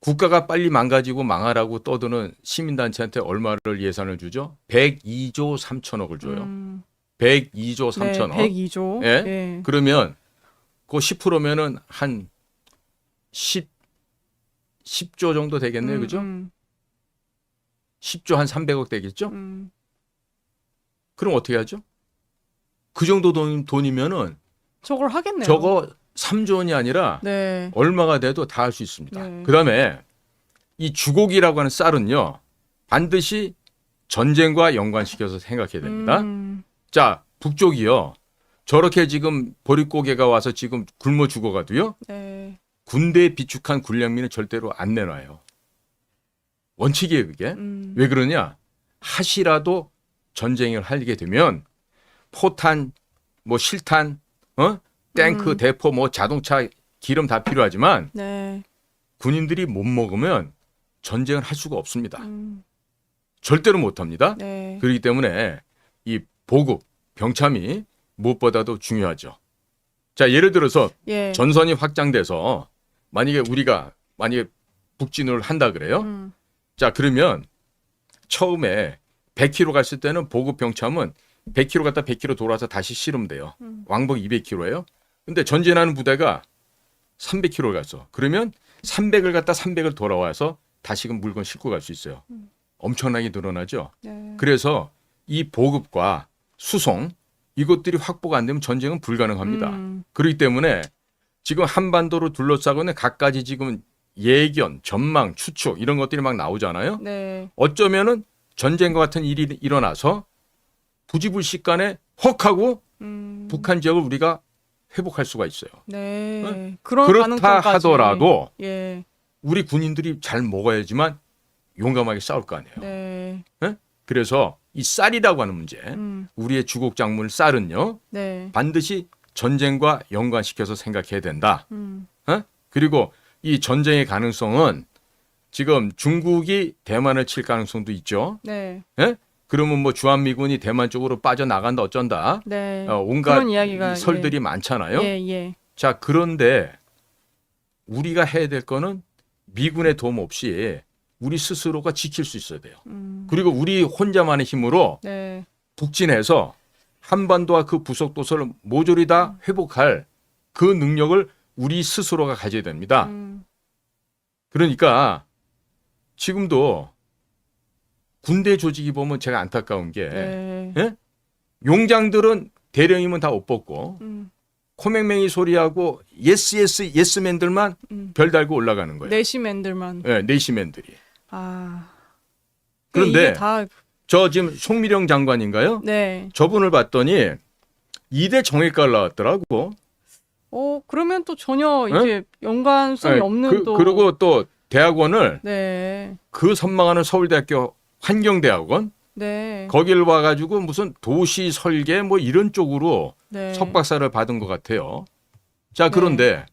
국가가 빨리 망가지고 망하라고 떠드는 시민단체한테 얼마를 예산을 주죠? 102조 3천억을 줘요. 102조 네, 3천억. 102조. 예? 예. 그러면 그 10%면은 한 10조 정도 되겠네요. 그죠? 10조 한 300억 되겠죠? 그럼 어떻게 하죠? 그 정도 돈이면은 저걸 하겠네요. 저거 3조 원이 아니라 네. 얼마가 돼도 다 할 수 있습니다. 네. 그다음에 이 주곡이라고 하는 쌀은요. 반드시 전쟁과 연관시켜서 생각해야 됩니다. 자, 북쪽이요. 저렇게 지금 보릿고개가 와서 지금 굶어 죽어가도요. 네. 군대에 비축한 군량미는 절대로 안 내놔요. 원칙이에요, 그게. 왜 그러냐? 하시라도 전쟁을 하게 되면 포탄, 뭐 실탄, 탱크, 대포, 뭐 자동차, 기름 다 필요하지만 네. 군인들이 못 먹으면 전쟁을 할 수가 없습니다. 절대로 못 합니다. 네. 그렇기 때문에 이 보급, 병참이 무엇보다도 중요하죠. 자, 예를 들어서 예. 전선이 확장돼서 만약에 북진을 한다 그래요. 자, 그러면 처음에 100km 갔을 때는 보급 병참은 100km 갔다 100km 돌아서 다시 실으면 돼요. 왕복 200km예요. 근데 전진하는 부대가 300km를 갔어. 그러면 300을 갔다 300을 돌아와서 다시금 물건 싣고 갈 수 있어요. 엄청나게 늘어나죠. 네. 그래서 이 보급과 수송 이것들이 확보가 안 되면 전쟁은 불가능합니다. 그렇기 때문에 지금 한반도를 둘러싸고 있는 갖가지 지금 예견, 전망, 추측 이런 것들이 막 나오잖아요. 네. 어쩌면은 전쟁과 같은 일이 일어나서 부지불식간에 헉 하고 북한 지역을 우리가 회복할 수가 있어요. 네. 그런 그렇다 가능성까지. 하더라도 예. 우리 군인들이 잘 먹어야지만 용감하게 싸울 거 아니에요. 네. 그래서 이 쌀이라고 하는 문제, 우리의 주곡 작물 쌀은요, 네. 반드시 전쟁과 연관시켜서 생각해야 된다. 그리고 이 전쟁의 가능성은 지금 중국이 대만을 칠 가능성도 있죠. 네. 그러면 뭐 주한미군이 대만 쪽으로 빠져나간다 어쩐다. 네. 온갖 그런 이야기가 이 설들이 많잖아요. 예, 예. 자, 그런데 우리가 해야 될 거는 미군의 도움 없이 우리 스스로가 지킬 수 있어야 돼요. 그리고 우리 혼자만의 힘으로 네. 북진해서 한반도와 그 부속도서를 모조리 다 회복할 그 능력을 우리 스스로가 가져야 됩니다. 그러니까 지금도 군대 조직이 보면 제가 안타까운 게 네. 용장들은 대령이면 다 옷 벗고 코맹맹이 소리하고 예스맨들만 별 달고 올라가는 거예요. 내시맨들만. 네, 내시맨들이. 아. 그런데 이게 다 저 지금 송미령 장관인가요? 네. 저분을 봤더니 이대 정외과를 나왔더라고. 그러면 또 전혀 이제 연관성이 네, 없는 또 그리고 또 대학원을 네. 그 선망하는 서울대학교 환경대학원 네. 거기를 와가지고 무슨 도시 설계 뭐 이런 쪽으로 네. 석박사를 받은 것 같아요. 자, 그런데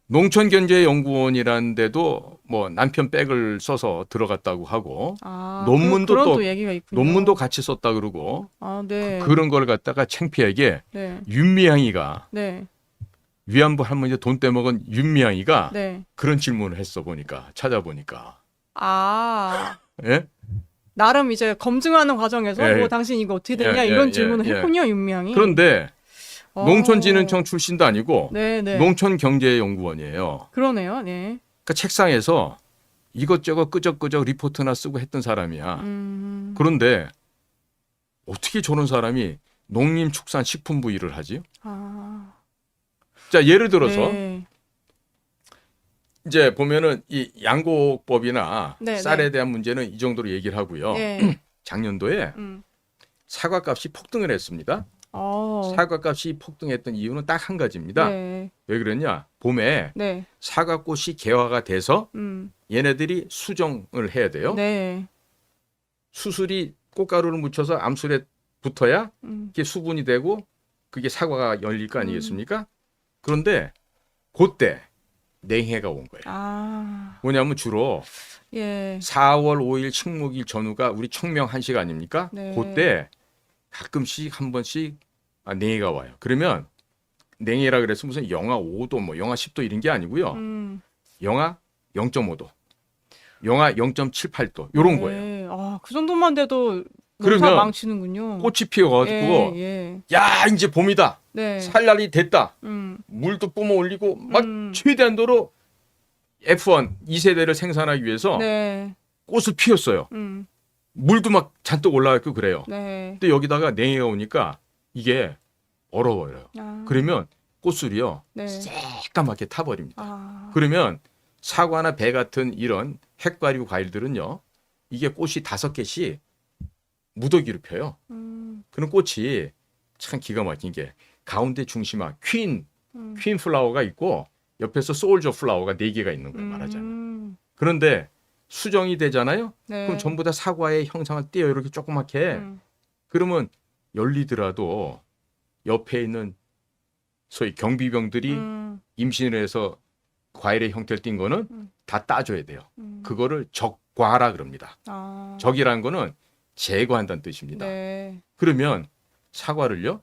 농촌경제연구원이라는 데도 뭐 남편 백을 써서 들어갔다고 하고 논문도 그런 또 얘기가 있군요. 논문도 같이 썼다 그러고 아, 네. 그런 걸 갖다가 창피하게 네. 윤미향이가 네. 위안부 할머니 돈 떼먹은 윤미향이가 네. 그런 질문을 했어 보니까 찾아보니까 아. 예? 나름 이제 검증하는 과정에서 예. 뭐 당신 이거 어떻게 되냐 예, 이런 예, 질문을 예. 했군요, 윤미향이. 그런데 농촌진흥청 출신도 아니고 네, 네. 농촌경제연구원이에요. 그러네요. 네. 그러니까 책상에서 이것저것 끄적끄적 리포트나 쓰고 했던 사람이야. 그런데 어떻게 저런 사람이 농림축산식품부 일을 하지? 아. 자, 예를 들어서 네. 이제 보면은 이 양곡법이나 네, 쌀에 네. 대한 문제는 이 정도로 얘기를 하고요. 네. 작년도에 사과값이 폭등을 했습니다. 사과값이 폭등했던 이유는 딱 한 가지입니다. 네. 왜 그랬냐? 봄에 네. 사과꽃이 개화가 돼서 얘네들이 수정을 해야 돼요. 네. 수술이 꽃가루를 묻혀서 암술에 붙어야 이게 수분이 되고 그게 사과가 열릴 거 아니겠습니까? 그런데 그때 냉해가 온 거예요. 아. 뭐냐면 주로 예. 4월 5일 식목일 전후가 우리 청명 한식 아닙니까? 네. 그때 가끔씩 한 번씩 냉해가 와요. 그러면 냉해라 그래서 무슨 영하 5도 뭐 영하 10도 이런 게 아니고요. 영하 0.5도. 영하 0.78도 요런 거예요. 네. 아, 그 정도만 돼도 그러면 농사 망치는군요. 꽃이 피어가지고 예, 예. 야 이제 봄이다. 네. 살 날이 됐다. 음. 물도 뿜어 올리고 막 음. 최대한도로 F1 2세대를 생산하기 위해서 네. 꽃을 피웠어요. 음. 물도 막 잔뜩 올라가고 그래요. 네. 근데 여기다가 냉해가 오니까 이게 얼어버려요. 아. 그러면 꽃술이요 네. 새까맣게 타버립니다. 아. 그러면 사과나 배 같은 이런 핵과류 과일들은요 이게 꽃이 5개씩 무더기로 펴요. 그런 꽃이 참 기가 막힌 게 가운데 중심화 퀸 플라워가 있고 옆에서 솔저 플라워가 4개가 있는 거예요. 말하자면. 그런데 수정이 되잖아요. 네. 그럼 전부 다 사과의 형상을 띄어 이렇게 조그맣게 그러면 열리더라도 옆에 있는 소위 경비병들이 임신을 해서 과일의 형태를 띈 거는 다 따줘야 돼요. 그거를 적과라 그럽니다. 아. 적이라는 거는 제거한다는 뜻입니다. 네. 그러면 사과를요.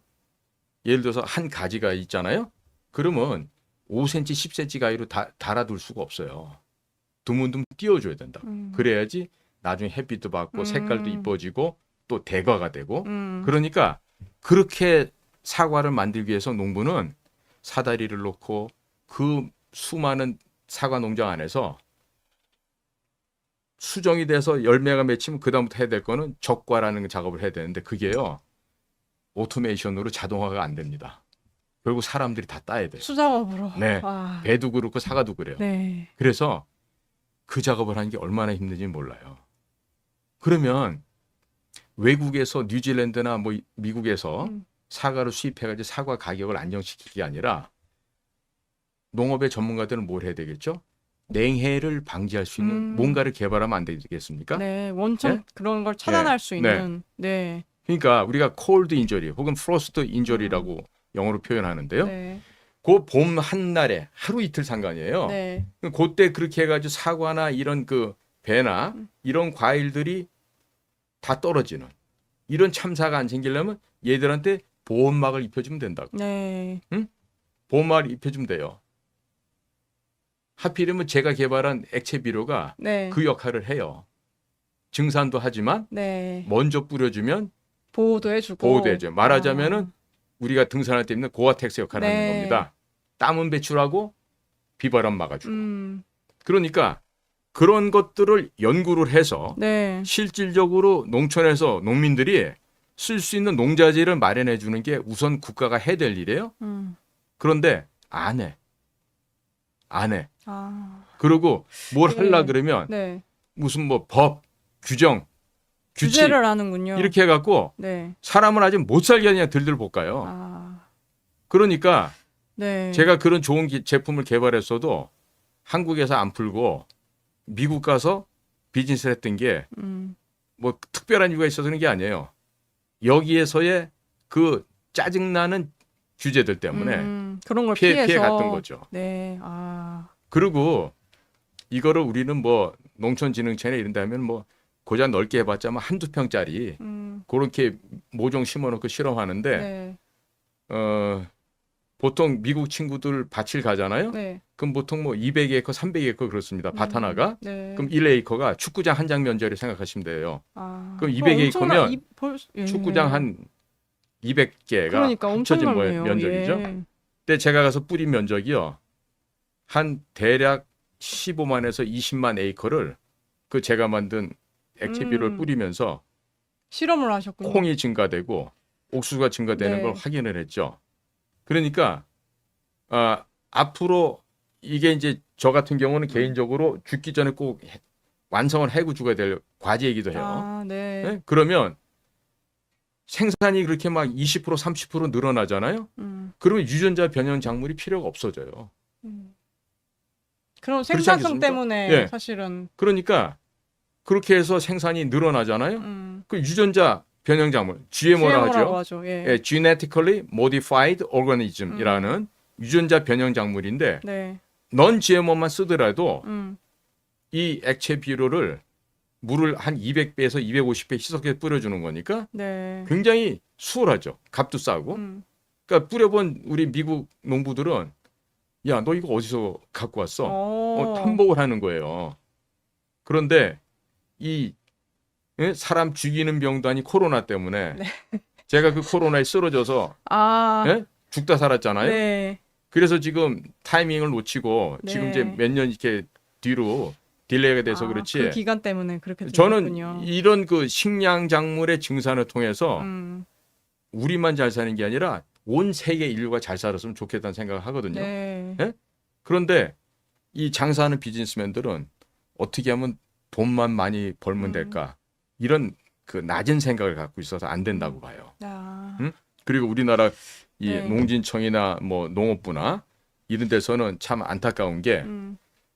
예를 들어서 한 가지가 있잖아요. 그러면 5cm, 10cm 가위로 달아둘 수가 없어요. 드문드문 띄워줘야 된다. 그래야지 나중에 햇빛도 받고 색깔도 이뻐지고 또 대과가 되고 그러니까 그렇게 사과를 만들기 위해서 농부는 사다리를 놓고 그 수많은 사과 농장 안에서 수정이 돼서 열매가 맺히면 그다음부터 해야 될 거는 적과라는 작업을 해야 되는데 그게요. 오토메이션으로 자동화가 안 됩니다. 결국 사람들이 다 따야 돼요. 수작업으로. 네. 아. 배도 그렇고 사과도 그래요. 네. 그래서 그 작업을 하는 게 얼마나 힘든지 몰라요. 그러면 외국에서 뉴질랜드나 뭐 미국에서 사과를 수입해가지고 사과 가격을 안정시키기 아니라 농업의 전문가들은 뭘 해야 되겠죠? 냉해를 방지할 수 있는 뭔가를 개발하면 안 되겠습니까? 네. 원천 네? 그런 걸 차단할 네. 수 있는. 네. 그러니까 우리가 콜드 인저리 혹은 프로스트 인저리라고 영어로 표현하는데요. 네. 그 봄 한날에 하루 이틀 상관이에요. 네. 그때 그렇게 해가지고 사과나 이런 그 배나 이런 과일들이 다 떨어지는 이런 참사가 안 생기려면 얘들한테 보온막을 입혀주면 된다고. 네. 보온막을 입혀주면 돼요. 하필이면 제가 개발한 액체 비료가 네. 그 역할을 해요. 증산도 하지만 네. 먼저 뿌려주면 보호도 해주고. 보호도 해줘요. 말하자면은 우리가 등산할 때 입는 고아텍스 역할을 네. 하는 겁니다. 땀은 배출하고 비바람 막아주고. 그러니까 그런 것들을 연구를 해서 네. 실질적으로 농촌에서 농민들이 쓸 수 있는 농자재를 마련해 주는 게 우선 국가가 해야 될 일이에요. 그런데 안 해. 안 해. 아. 그리고 뭘 네. 하려 그러면 네. 무슨 뭐 법, 규정, 규칙 규제를 하는군요. 이렇게 해갖고 네. 사람을 아주 못 살게 그냥 들들 볶아요. 아. 그러니까 네. 제가 그런 좋은 제품을 개발했어도 한국에서 안 풀고 미국 가서 비즈니스를 했던 게 뭐 특별한 이유가 있어서 그런 게 아니에요. 여기에서의 그 짜증나는 규제들 때문에 그런 걸 피해 피해서. 갔던 거죠. 네. 아. 그리고 이거를 우리는 뭐 농촌진흥청이나 이런 데 하면 뭐 고작 넓게 해봤자 뭐 한두 평짜리 그렇게 모종 심어놓고 실험하는데 네. 보통 미국 친구들 밭을 가잖아요. 네. 그럼 보통 뭐 200에이커, 300에이커 그렇습니다. 밭 하나가. 네. 그럼 1에이커가 축구장 한 장 면적을 생각하시면 돼요. 아. 그럼 200에이커면 예. 축구장 한 200개가 그러니까 합쳐진 엄청나네요. 면적이죠. 예. 근데 제가 가서 뿌린 면적이요. 한 대략 15만에서 20만 에이커를 그 제가 만든 액체 비료를 뿌리면서 실험을 하셨군요. 콩이 증가되고 옥수수가 증가되는 네. 걸 확인을 했죠. 그러니까 앞으로 이게 이제 저 같은 경우는 개인적으로 죽기 전에 꼭 완성을 해고 죽어야 될 과제이기도 해요. 아, 네. 네? 그러면 생산이 그렇게 막 20% 30% 늘어나잖아요. 그러면 유전자 변형 작물이 필요가 없어져요. 그럼 그렇지 생산성 않겠습니까? 때문에 예. 사실은 그러니까 그렇게 해서 생산이 늘어나잖아요. 그 유전자 변형 작물 GMO라고 GMO라고 하죠. 하죠. 예. 예, Genetically Modified Organism이라는 유전자 변형 작물인데 네. 넌 GMO만 쓰더라도 음. 이 액체 비료를 물을 한 200배에서 250배 희석해서 뿌려주는 거니까 네. 굉장히 수월하죠. 값도 싸고. 그러니까 뿌려본 우리 미국 농부들은 야, 너 이거 어디서 갖고 왔어? 탐복을 하는 거예요. 그런데 이 사람 죽이는 병도 아닌 코로나 때문에 네. 제가 그 코로나에 쓰러져서 아, 예? 죽다 살았잖아요. 네. 그래서 지금 타이밍을 놓치고 네. 지금 이제 몇 년 이렇게 뒤로 딜레이가 돼서 아, 그렇지. 그 기간 때문에 그렇게 저는 되셨군요. 이런 그 식량 작물의 증산을 통해서 음, 우리만 잘 사는 게 아니라 온 세계 인류가 잘 살았으면 좋겠다는 생각을 하거든요. 네. 예? 그런데 이 장사하는 비즈니스맨들은 어떻게 하면 돈만 많이 벌면 될까? 이런 그 낮은 생각을 갖고 있어서 안 된다고 봐요. 아, 응? 그리고 우리나라 이 네. 농진청이나 뭐 농업부나 이런 데서는 참 안타까운 게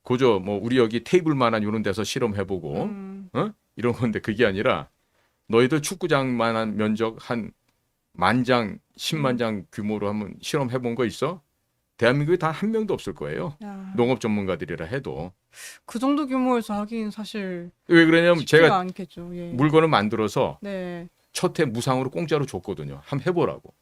그저 뭐 우리 여기 테이블만한 이런 데서 실험해보고 이런 건데 그게 아니라 너희들 축구장만한 면적 한 10,000장, 100,000장 규모로 한번 실험해본 거 있어? 대한민국에 단 한 명도 없을 거예요. 야, 농업 전문가들이라 해도. 그 정도 규모에서 하긴 사실 왜 그러냐면 쉽지가 제가 않겠죠. 예. 물건을 만들어서 네. 첫 해 무상으로 공짜로 줬거든요. 한번 해보라고.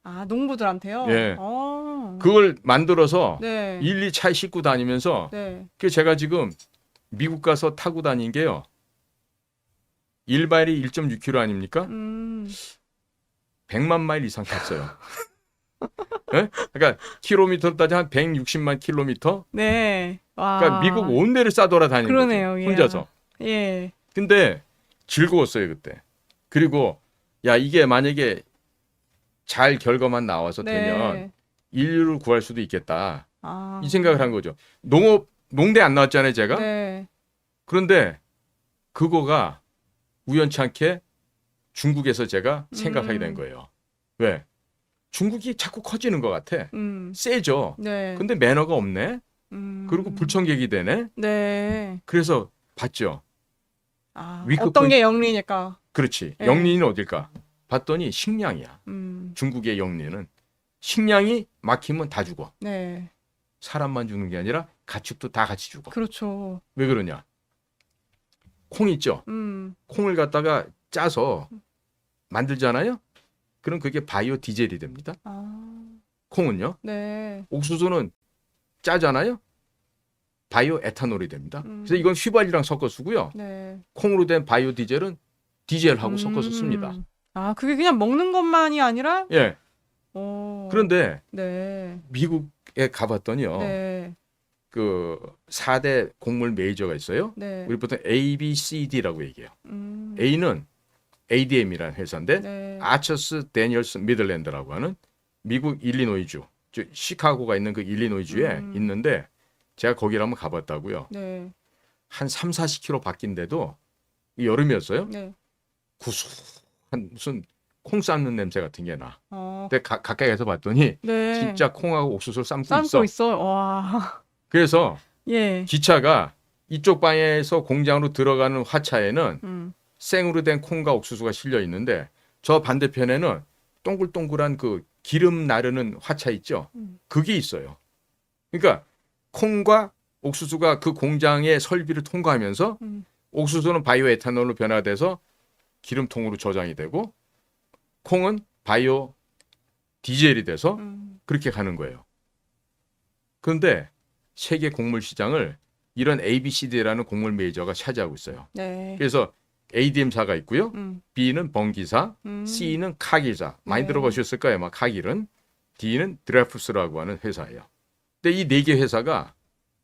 아, 농부들한테요? 예. 어. 그걸 만들어서 네. 일일이 차에 싣고 다니면서 네. 그 제가 지금 미국 가서 타고 다닌 게요. 1마일이 1.6km 아닙니까? 100만 마일 이상 갔어요. 예? 그러니까 킬로미터로 따지면 한 160만 킬로미터? 네. 와. 그러니까 미국 온 데를 싸돌아 다니는 그러네요. 거죠. 예. 혼자서. 예. 근데 즐거웠어요, 그때. 그리고 야, 이게 만약에 잘 결과만 나와서 되면 네. 인류를 구할 수도 있겠다. 아. 이 생각을 한 거죠. 농대 안 나왔잖아요, 제가. 네. 그런데 그거가 우연찮게 중국에서 제가 생각하게 된 거예요. 왜? 중국이 자꾸 커지는 것 같아. 세죠. 네. 근데 매너가 없네. 그리고 불청객이 되네. 네. 그래서 봤죠. 아, 위크 어떤 포인트- 게 영리니까. 그렇지. 네. 영리는 어딜까? 봤더니 식량이야. 중국의 영리는. 식량이 막히면 다 죽어. 네. 사람만 죽는 게 아니라 가축도 다 같이 죽어. 그렇죠. 왜 그러냐? 콩 있죠? 콩을 갖다가 짜서 만들잖아요? 그럼 그게 바이오 디젤이 됩니다. 아. 콩은요. 네. 옥수수는 짜잖아요? 바이오 에탄올이 됩니다. 그래서 이건 휘발유랑 섞어 쓰고요. 네. 콩으로 된 바이오 디젤은 디젤하고 섞어서 씁니다. 아, 그게 그냥 먹는 것만이 아니라? 예. 오. 그런데 네. 미국에 가봤더니요. 네. 그 4대 곡물 메이저가 있어요. 네. 우리 보통 A, B, C, D라고 얘기해요. 음. A는 ADM이라는 회사인데 네. 아처스 데니얼스 미들랜드라고 하는 미국 일리노이주, 즉 시카고가 있는 그 일리노이주에 있는데 제가 거기를 한번 가봤다고요. 네. 한 3, 40km 바뀐데도 여름이었어요. 네. 구수한 무슨 콩 삶는 냄새 같은 게 나. 어. 근데 가까이 가서 봤더니 네. 진짜 콩하고 옥수수를 삶고 삶고 있어. 있어요. 와. 그래서 예. 기차가 이쪽 방향에서 공장으로 들어가는 화차에는 생으로 된 콩과 옥수수가 실려 있는데 저 반대편에는 동글동글한 그 기름 나르는 화차 있죠. 그게 있어요. 그러니까 콩과 옥수수가 그 공장의 설비를 통과하면서 옥수수는 바이오 에탄올로 변화돼서 기름통으로 저장이 되고 콩은 바이오 디젤이 돼서 그렇게 가는 거예요. 그런데 세계 곡물 시장을 이런 ABCD라는 곡물 메이저가 차지하고 있어요. 네. 그래서 ADM사가 있고요. B는 번기사, 음. C는 카길사. 많이 네. 들어보셨을 거예요. 아마 카길은. D는 드라프스라고 하는 회사예요. 근데 이 네 개 회사가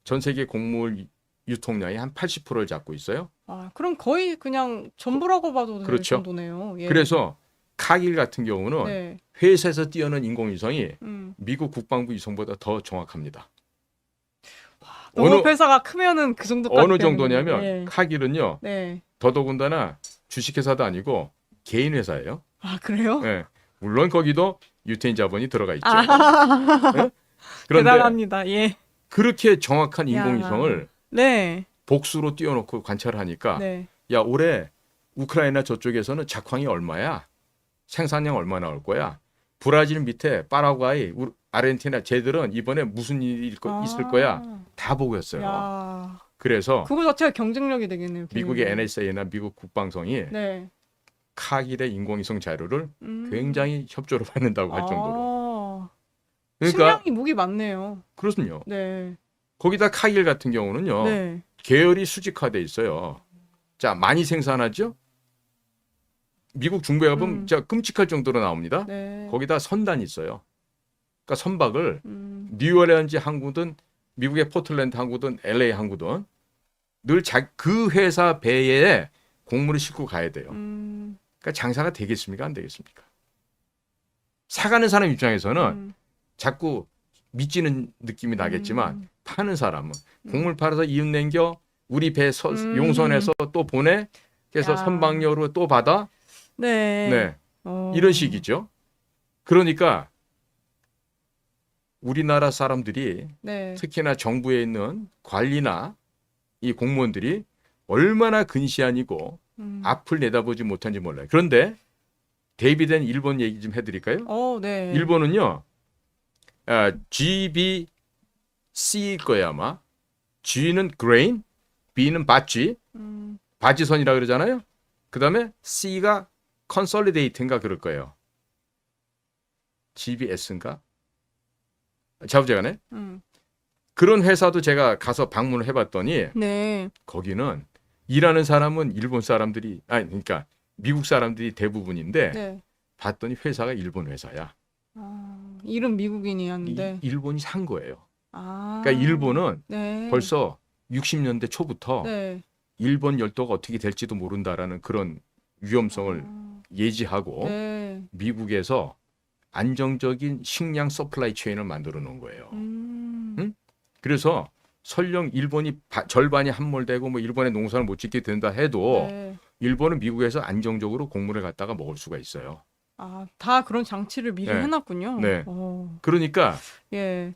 전 세계 곡물 유통량의 한 80%를 잡고 있어요. 아, 그럼 거의 그냥 전부라고 봐도 될 그렇죠. 정도네요. 예. 그래서 카길 같은 경우는 네. 회사에서 띄어낸 인공위성이 음. 미국 국방부 위성보다 더 정확합니다. 농업 회사가 크면은 그 정도까지 어느 되는군요. 정도냐면 예. 카길은요. 네. 더더군다나 주식회사도 아니고 개인 회사예요. 아, 그래요? 네. 물론 거기도 유태인 자본이 들어가 있죠. 아. 네? 그런데 대단합니다. 예. 그렇게 정확한 야. 인공위성을 네. 복수로 띄워놓고 관찰하니까 네. 야 올해 우크라이나 저쪽에서는 작황이 얼마야? 생산량 얼마 나올 거야? 브라질 밑에 파라과이, 아르헨티나 쟤들은 이번에 무슨 일이 있을 거야? 다 보고 있어요. 야. 그래서 그거 자체가 경쟁력이 되겠네요. 미국의 걔네는. NSA나 미국 국방성이 네. 카길의 인공위성 자료를 굉장히 협조를 받는다고 할 정도로. 아. 그러니까 식량이 무기 많네요. 그렇군요. 네. 거기다 카길 같은 경우는요. 네. 계열이 수직화돼 있어요. 자, 많이 생산하죠? 미국 중부에 가보면 진짜 끔찍할 정도로 나옵니다. 네. 거기다 선단이 있어요. 그러니까 선박을 음. 뉴올리언즈 항구든 미국의 포틀랜드 항구든 LA 항구든 늘 그 회사 배에 곡물을 싣고 가야 돼요. 그러니까 장사가 되겠습니까? 안 되겠습니까? 사가는 사람 입장에서는 자꾸 미치는 느낌이 나겠지만 파는 사람은 곡물 팔아서 이윤 냉겨 우리 배 용선에서 또 보내 그래서 야. 선박료로 또 받아 네. 네. 어. 이런 식이죠. 그러니까 우리나라 사람들이 네. 특히나 정부에 있는 관리나 이 공무원들이 얼마나 근시안이고 앞을 내다보지 못한지 몰라요. 그런데 대비된 일본 얘기 좀 해드릴까요? 네. 일본은요, GBC일 거예요 아마. G는 grain, B는 바지, 바지선이라 그러잖아요. 그 다음에 C가 consolidate인가 그럴 거예요. GBS인가? 자부재간에 그런 회사도 제가 가서 방문을 해봤더니 네. 거기는 일하는 사람은 일본 사람들이 그러니까 미국 사람들이 대부분인데 네. 봤더니 회사가 일본 회사야. 이름 미국인이었는데. 일본이 산 거예요. 아. 그러니까 일본은 네. 벌써 60년대 초부터 네. 일본 열도가 어떻게 될지도 모른다라는 그런 위험성을 예지하고 네. 미국에서 안정적인 식량 서플라이 체인을 만들어 놓은 거예요. 응? 그래서 설령 일본이 절반이 함몰되고 뭐 일본의 농사를 못 짓게 된다 해도 네. 일본은 미국에서 안정적으로 곡물을 갖다가 먹을 수가 있어요. 다 그런 장치를 미리 네. 해놨군요. 네. 그러니까 예.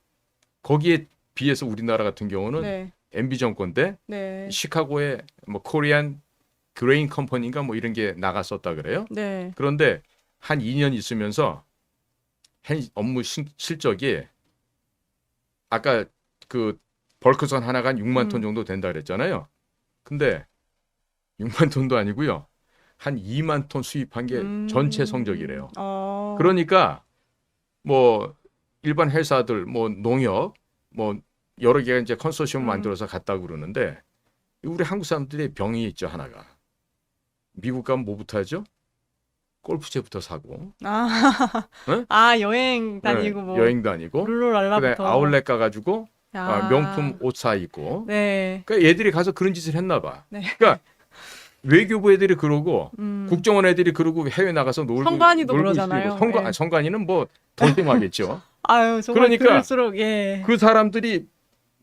거기에 비해서 우리나라 같은 경우는 네. MB 정권 때 네. 시카고에 뭐 코리안 그레인 컴퍼니인가 뭐 이런 게 나갔었다 그래요. 네. 그런데 한 2년 있으면서 업무 실적이 아까 그 벌크선 하나가 한 6만 톤 정도 된다 그랬잖아요. 근데 6만 톤도 아니고요. 한 2만 톤 수입한 게 전체 성적이래요. 그러니까 뭐 일반 회사들 뭐 농협 뭐 여러 개가 이제 컨소시엄 만들어서 갔다고 그러는데 우리 한국 사람들이 병이 있죠 하나가. 미국 가면 뭐부터 하죠? 골프채부터 사고. 네? 여행 다니고 네, 뭐 여행 다니고. 룰루랄라부터. 그다음에 아울렛 가가지고 야. 명품 옷 사 입고. 네. 그러니까 얘들이 가서 그런 짓을 했나 봐. 네. 그러니까 외교부 애들이 그러고 국정원 애들이 그러고 해외 나가서 성관이도 그러잖아요. 있고. 네. 성관이는 뭐 더 심하겠죠. 정말 그러니까 들을수록 예. 그 사람들이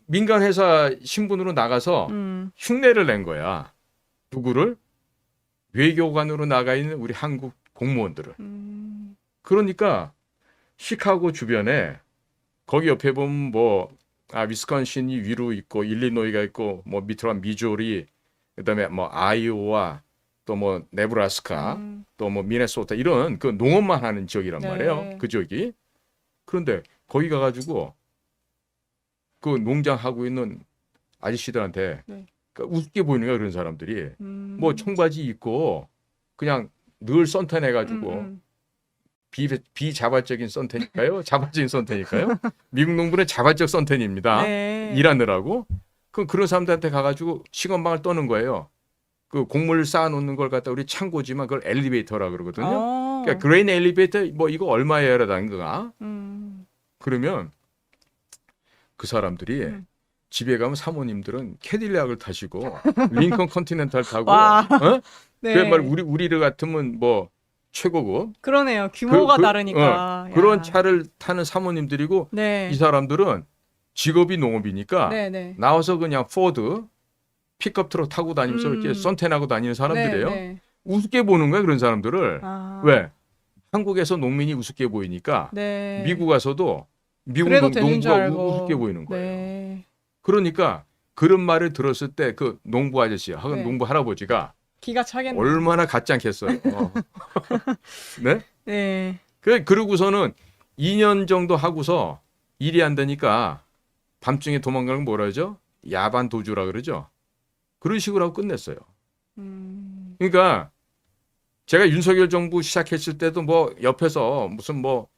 민간 회사 신분으로 나가서 흉내를 낸 거야. 누구를? 외교관으로 나가 있는 우리 한국 공무원들을. 그러니까 시카고 주변에 거기 옆에 보면 뭐 위스콘신이 위로 있고 일리노이가 있고 뭐 밑으로 가면 미주리 그다음에 뭐 아이오와 또 뭐 네브라스카 또 뭐 미네소타 이런 그 농업만 하는 지역이란 네. 말이에요. 그 지역이. 그런데 거기 가가지고 그 농장 하고 있는 아저씨들한테 네. 그러니까 우습게 보이는 거야 그런 사람들이. 뭐 청바지 입고 그냥 늘 썬텐해가지고 비자발적인 썬텐일까요? 자발적인 썬텐일까요? 미국 농부는 자발적 썬텐입니다. 네. 일하느라고. 그런 사람들한테 가가지고 시건방을 떠는 거예요. 그 곡물 쌓아놓는 걸 갖다 우리 창고지만 그걸 엘리베이터라 그러거든요. 그러니까 그레인 엘리베이터 뭐 이거 얼마예요라는 거가. 그러면 그 사람들이 집에 가면 사모님들은 캐딜락을 타시고 링컨 컨티넨탈 타고 네. 그말 우리를 같으면 뭐 최고급 그러네요. 규모가 다르니까. 그런 차를 타는 사모님들이고 네. 이 사람들은 직업이 농업이니까 네. 나와서 그냥 포드 픽업 트럭 타고 다니면서 이렇게 썬텐하고 다니는 사람들이에요. 네. 우습게 보는 거야 그런 사람들을. 왜? 한국에서 농민이 우습게 보이니까 네. 미국 와서도 미국 그래도 되는 줄 농부가 알고. 우습게 보이는 거예요. 네. 그러니까 그런 말을 들었을 때 그 농부 아저씨야, 네. 농부 할아버지가 기가 차겠네요. 얼마나 같지 않겠어요. 네? 네. 그러고서는 2년 정도 하고서 일이 안 되니까 밤중에 도망가는 건 뭐라 그러죠? 야반 도주라 그러죠. 그런 식으로 하고 끝냈어요. 그러니까 제가 윤석열 정부 시작했을 때도 뭐 옆에서 무슨 뭐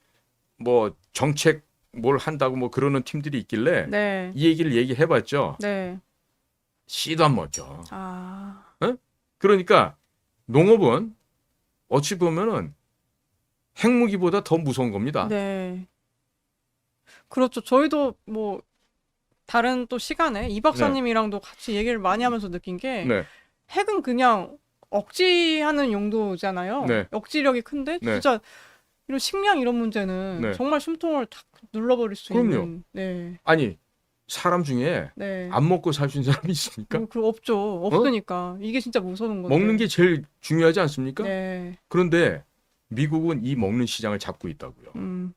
정책 뭘 한다고 뭐 그러는 팀들이 있길래 네. 이 얘기를 얘기해봤죠. 네. 씨도 안 먹혀. 아. 그러니까 농업은 어찌 보면은 핵무기보다 더 무서운 겁니다. 네. 그렇죠. 저희도 뭐 다른 또 시간에 이 박사님이랑도 같이 얘기를 많이 하면서 느낀 게 네. 핵은 그냥 억지하는 용도잖아요. 네. 억지력이 큰데 네. 진짜 이런 식량 이런 문제는 네. 정말 숨통을 탁 눌러버릴 수 그럼요. 있는. 네. 아니 사람 중에 네. 안 먹고 살 수 있는 사람이 있습니까? 그 없죠. 없으니까 이게 진짜 무서운 건데. 먹는 게 제일 중요하지 않습니까? 네. 그런데 미국은 이 먹는 시장을 잡고 있다고요.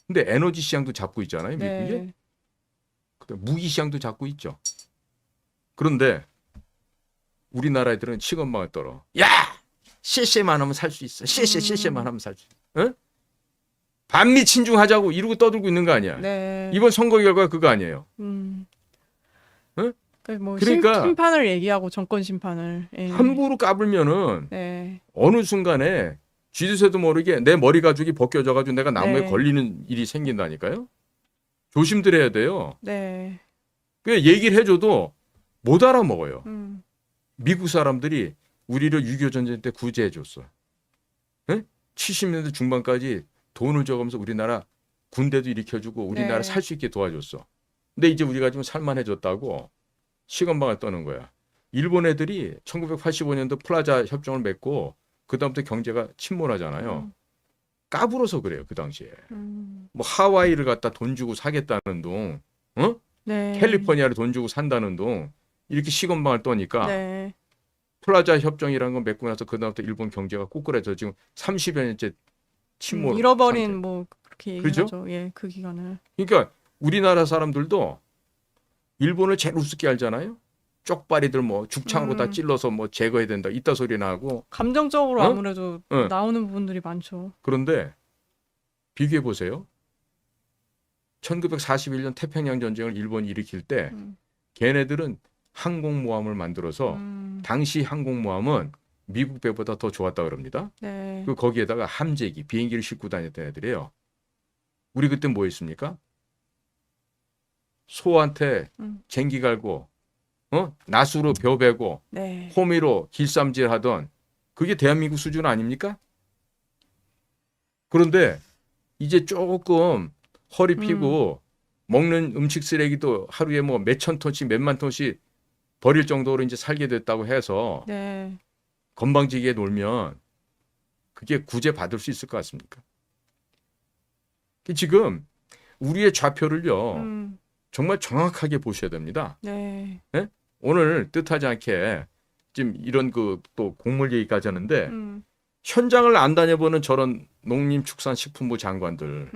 근데 에너지 시장도 잡고 있잖아요, 미국이. 네. 무기 시장도 잡고 있죠. 그런데 우리나라 애들은 치건방을 떨어. 야! 쎄쎄만 하면 살 수 있어. 쎄쎄만 하면 살 수 있어. 응? 반미 친중하자고 이러고 떠들고 있는 거 아니야. 네. 이번 선거 결과 그거 아니에요. 응? 뭐 그러니까 심판을 얘기하고 정권 심판을. 예. 함부로 까불면은 네. 어느 순간에 쥐두새도 모르게 내 머리 가죽이 벗겨져가지고 내가 나무에 네. 걸리는 일이 생긴다니까요. 조심들 해야 돼요. 네. 그 얘기를 해줘도 못 알아먹어요. 음. 미국 사람들이 우리를 6.25 전쟁 때 구제해줬어. 네? 70년대 중반까지 돈을 줘가면서 우리나라 군대도 일으켜주고 우리나라 네. 살 수 있게 도와줬어. 근데 이제 우리가 좀 살만해졌다고 시건방을 떠는 거야. 일본 애들이 1985년도 플라자 협정을 맺고 그다음부터 경제가 침몰하잖아요. 까불어서 그래요. 그 당시에. 뭐 하와이를 갖다 돈 주고 사겠다는 동, 네. 캘리포니아를 돈 주고 산다는 동 이렇게 시건방을 떠니까 네. 플라자 협정이라는 건 맺고 나서 그다음부터 일본 경제가 꼬꾸라져 지금 30여 년째 침몰 잃어버린 상태. 뭐 그렇게 그죠? 얘기하죠. 예, 그 기간을. 그러니까 우리나라 사람들도 일본을 제일 우습게 알잖아요. 쪽발이들 뭐 죽창으로 다 찔러서 뭐 제거해야 된다. 이따 소리나 하고. 감정적으로 아무래도 응. 나오는 부분들이 많죠. 그런데 비교해 보세요. 1941년 태평양 전쟁을 일본이 일으킬 때 걔네들은 항공모함을 만들어서 당시 항공모함은 미국 배보다 더 좋았다 그럽니다. 네. 그 거기에다가 함재기, 비행기를 싣고 다녔던 애들이에요. 우리 그때 뭐 했습니까? 소한테 쟁기 갈고 나수로 벼 베고 네. 호미로 길쌈질 하던 그게 대한민국 수준 아닙니까? 그런데 이제 조금 허리 펴고 먹는 음식 쓰레기도 하루에 뭐 몇천 톤씩 몇만 톤씩 버릴 정도로 이제 살게 됐다고 해서 네. 건방지게 놀면 그게 구제 받을 수 있을 것 같습니까? 지금 우리의 좌표를요 정말 정확하게 보셔야 됩니다. 네. 네? 오늘 뜻하지 않게 지금 이런 그 또 곡물 얘기까지 하는데 현장을 안 다녀보는 저런 농림축산식품부 장관들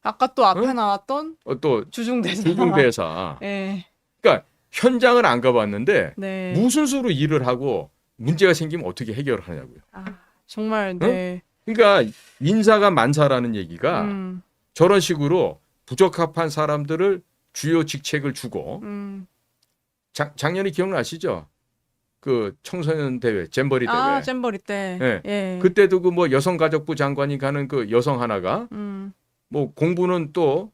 아까 또 앞에 나왔던 또 주중대사. 주중대사 네. 그러니까 현장을 안 가봤는데 네. 무슨 수로 일을 하고 문제가 생기면 어떻게 해결을 하냐고요. 정말 네. 그러니까 인사가 만사라는 얘기가 저런 식으로 부적합한 사람들을 주요 직책을 주고 작년에 기억나시죠? 그 청소년 대회, 잼버리 대회. 잼버리 때. 네. 예. 그때도 그 뭐 여성가족부 장관이 가는 그 여성 하나가 뭐 공부는 또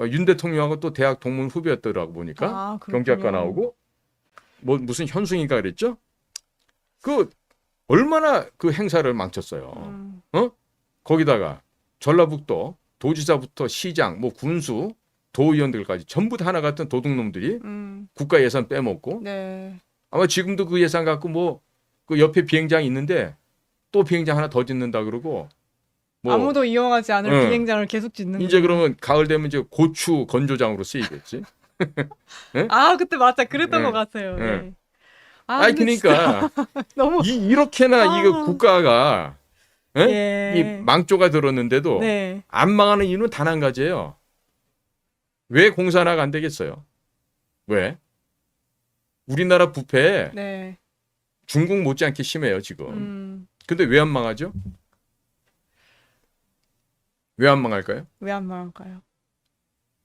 윤 대통령하고 또 대학 동문 후배였더라고 보니까 경제학과 나오고 뭐 무슨 현승이가 그랬죠? 그 얼마나 그 행사를 망쳤어요. 거기다가 전라북도 도지사부터 시장, 뭐 군수, 도의원들까지 전부 다 하나 같은 도둑놈들이 국가 예산 빼먹고 네. 아마 지금도 그 예산 갖고 뭐 그 옆에 비행장 있는데 또 비행장 하나 더 짓는다 그러고 뭐 아무도 이용하지 않을 비행장을 계속 짓는 이제 그러면 가을 되면 이제 고추 건조장으로 쓰이겠지. 네? 그때 맞아 그랬던 것 같아요. 네. 네. 아니 그러니까 너무 이렇게나 이거 국가가 예. 이 망조가 들었는데도 네. 안 망하는 이유는 단 한 가지예요. 왜 공산화가 안 되겠어요? 왜? 우리나라 부패 네. 중국 못지않게 심해요 지금. 근데 왜 안 망하죠? 왜 안 망할까요? 왜 안 망할까요?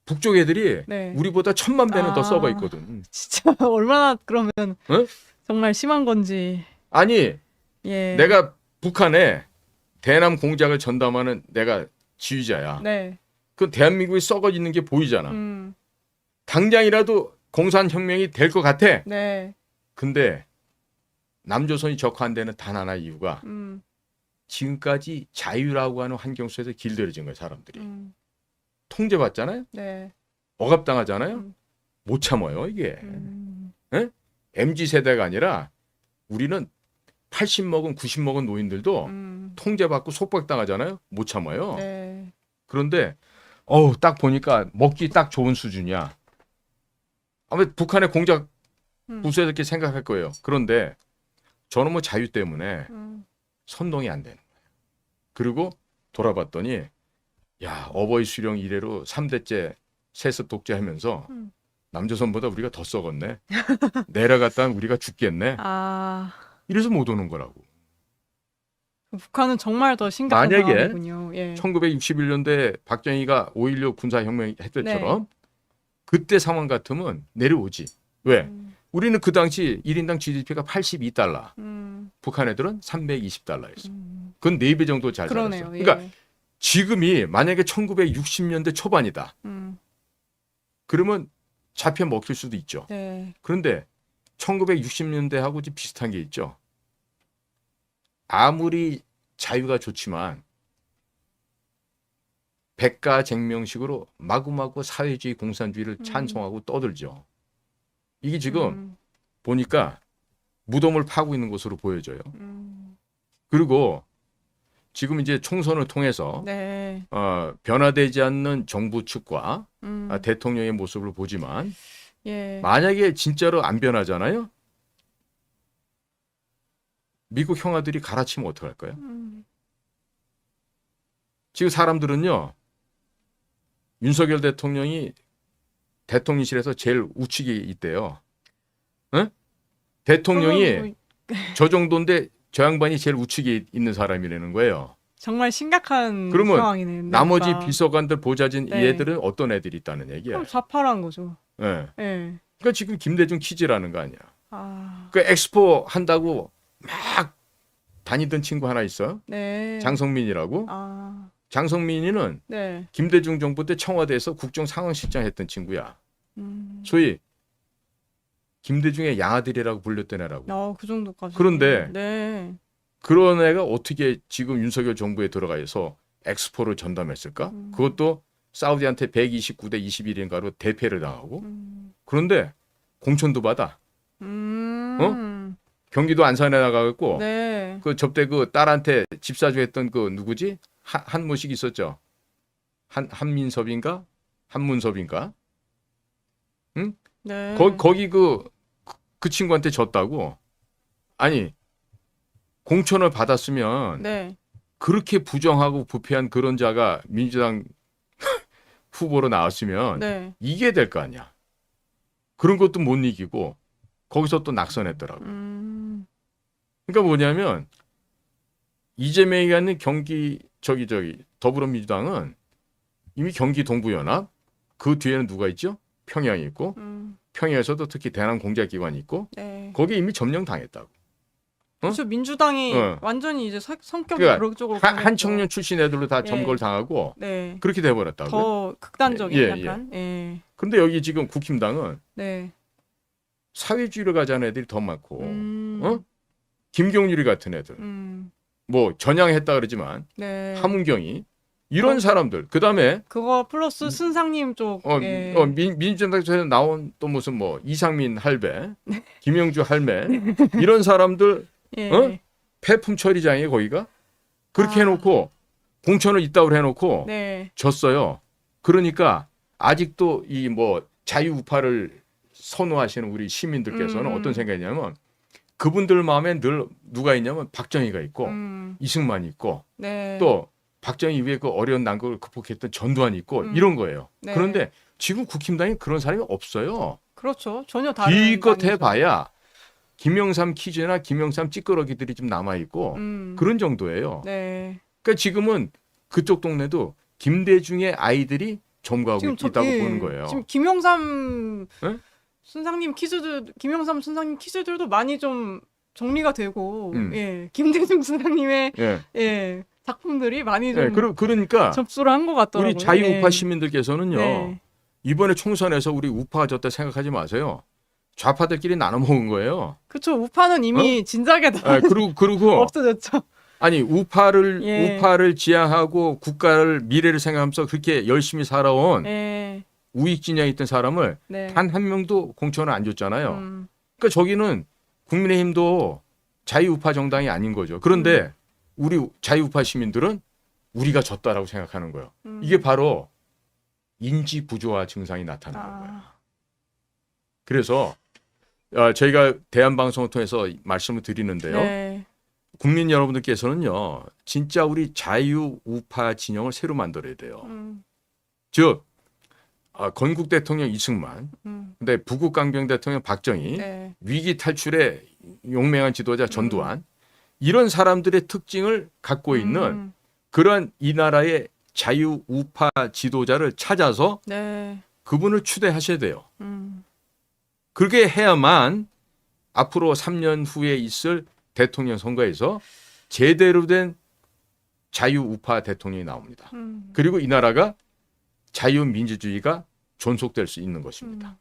북쪽 애들이 네. 우리보다 1000만 배는 더 썩어 있거든. 진짜 얼마나 그러면 응? 정말 심한 건지. 아니 예. 내가 북한에 대남 공작을 전담하는 내가 지휘자야. 네. 그 대한민국이 썩어 있는 게 보이잖아. 음. 당장이라도 공산혁명이 될 것 같아. 네. 근데 남조선이 적화한데는 단 하나 이유가 지금까지 자유라고 하는 환경 속에서 길들여진 거예요. 사람들이. 통제받잖아요. 네. 억압당하잖아요. 못 참아요 이게. 에? MZ세대가 아니라 우리는 80 먹은 90 먹은 노인들도 통제받고 속박당하잖아요. 못 참아요. 네. 그런데 딱 보니까 먹기 딱 좋은 수준이야. 아마 북한의 공작 부수에 이렇게 생각할 거예요. 그런데 저는 뭐 자유 때문에 선동이 안 되는 거예요. 그리고 돌아봤더니 야 어버이 수령 이래로 3대째 세습 독재하면서 남조선보다 우리가 더 썩었네. 내려갔다 우리가 죽겠네. 아, 이래서 못 오는 거라고. 북한은 정말 더 심각한 만약에 상황이군요. 예. 1961년대 박정희가 5.16 군사혁명 했을 때처럼 네. 그때 상황 같으면 내려오지. 왜? 우리는 그 당시 1인당 GDP가 82달러. 북한 애들은 320달러였어. 그건 4배 정도 잘 그러네요. 살았어. 예. 그러니까 지금이 만약에 1960년대 초반이다. 그러면 잡혀 먹힐 수도 있죠. 네. 그런데 1960년대하고 비슷한 게 있죠. 아무리 자유가 좋지만 백가쟁명식으로 마구마구 사회주의 공산주의를 찬송하고 떠들죠. 이게 지금 보니까 무덤을 파고 있는 것으로 보여져요. 그리고 지금 이제 총선을 통해서 네. 변화되지 않는 정부 측과 대통령의 모습을 보지만 예. 만약에 진짜로 안 변하잖아요. 미국 형아들이 갈아치면 어떡할까요? 지금 사람들은요. 윤석열 대통령이 대통령실에서 제일 우측에 있대요. 응? 대통령이 뭐 저 정도인데 저 양반이 제일 우측에 있는 사람이라는 거예요. 정말 심각한 그러면 상황이네요. 나머지 그러니까. 비서관들 보좌진 네. 얘들은 어떤 애들이 있다는 얘기야. 그럼 좌파란 거죠. 예. 예. 그러니까 지금 김대중 퀴즈라는 거 아니야. 아. 그 엑스포 한다고 막 다니던 친구 하나 있어. 네. 장성민이라고. 아. 장성민이는 네. 김대중 정부 때 청와대에서 국정상황실장 했던 친구야. 소위 김대중의 양아들이라고 불렸던 애라고. 그 정도까지. 그런데 네. 그런 애가 어떻게 지금 윤석열 정부에 들어가서 엑스포를 전담했을까? 그것도 사우디한테 129대 21인가로 대패를 당하고. 그런데 공천도 받아. 경기도 안산에 나가고 네. 그 접대 그 딸한테 집 사주했던 그 누구지? 한무식 있었죠. 한민섭인가? 한문섭인가? 응? 네. 거기 그 친구한테 졌다고. 아니 공천을 받았으면 네. 그렇게 부정하고 부패한 그런 자가 민주당 후보로 나왔으면 네. 이게 될 거 아니야. 그런 것도 못 이기고 거기서 또 낙선했더라고. 그러니까 뭐냐면 이재명이 갖는 경기 저기 더불어민주당은 이미 경기 동부연합 그 뒤에는 누가 있죠? 평양이 있고 평양에서도 특히 대남공작기관이 있고 네. 거기 이미 점령당했다고. 그렇죠. 민주당이 완전히 이제 성격이 그러니까 그런 쪽으로 한청년 출신 애들로 다 예. 점거를 당하고 네. 그렇게 돼버렸다고. 더 극단적인 예, 약간. 예. 그런데 여기 지금 국힘당은 네. 사회주의를 가자는 애들이 더 많고, 김경률이 같은 애들, 뭐 전향했다 그러지만 네. 함은경이 이런 사람들, 그 다음에 그거 플러스 순상님 쪽. 예. 민주당에서 나온 또 무슨 뭐 이상민 할배, 김영주 할매 이런 사람들 예. 폐품 처리장이에요 거기가. 그렇게 해놓고 공천을 있다고 해놓고 네. 졌어요. 그러니까 아직도 이 뭐 자유우파를 선호하시는 우리 시민들께서는 어떤 생각이냐면 그분들 마음에 늘 누가 있냐면 박정희가 있고 이승만이 있고 네. 또 박정희 이후에 그 어려운 난국을 극복했던 전두환이 있고 이런 거예요. 네. 그런데 지금 국힘당에 그런 사람이 없어요. 그렇죠. 전혀 다른. 기껏 당이죠. 해봐야 김영삼 퀴즈나 김영삼 찌끄러기들이 좀 남아있고 그런 정도예요. 네. 그러니까 지금은 그쪽 동네도 김대중의 아이들이 점거하고 지금 있다고 보는 거예요. 지금 김영삼 네? 순상님 퀴즈들, 김영삼 순상님 퀴즈들도 많이 좀 정리가 되고, 예, 김대중 순상님의 예. 예 작품들이 많이 네, 좀 그러니까 접수를 한 것 같더라고요. 우리 자유우파 예. 시민들께서는요. 네. 이번에 총선에서 우리 우파가 졌다 생각하지 마세요. 좌파들끼리 나눠 먹은 거예요. 그쵸. 우파는 이미 진작에 다 그리고 없어졌죠. 아니 우파를 예. 지향하고 국가를 미래를 생각하면서 그렇게 열심히 살아온 예. 우익 진영에 있던 사람을 네. 단 한 명도 공천을 안 줬잖아요. 음. 그러니까 저기는 국민의힘도 자유우파 정당이 아닌 거죠. 그런데 우리 자유우파 시민들은 우리가 졌다라고 생각하는 거예요. 이게 바로 인지 부조화 증상이 나타나는 거예요. 그래서 저희가 대한방송을 통해서 말씀을 드리는데요. 네. 국민 여러분들께서는요. 진짜 우리 자유우파 진영을 새로 만들어야 돼요. 즉 건국 대통령 이승만, 근데 부국 강병 대통령 박정희, 네. 위기 탈출의 용맹한 지도자 전두환 이런 사람들의 특징을 갖고 있는 그러한 이 나라의 자유우파 지도자를 찾아서 네. 그분을 추대하셔야 돼요. 그렇게 해야만 앞으로 3년 후에 있을 대통령 선거에서 제대로 된 자유우파 대통령이 나옵니다. 그리고 이 나라가 자유민주주의가 존속될 수 있는 것입니다.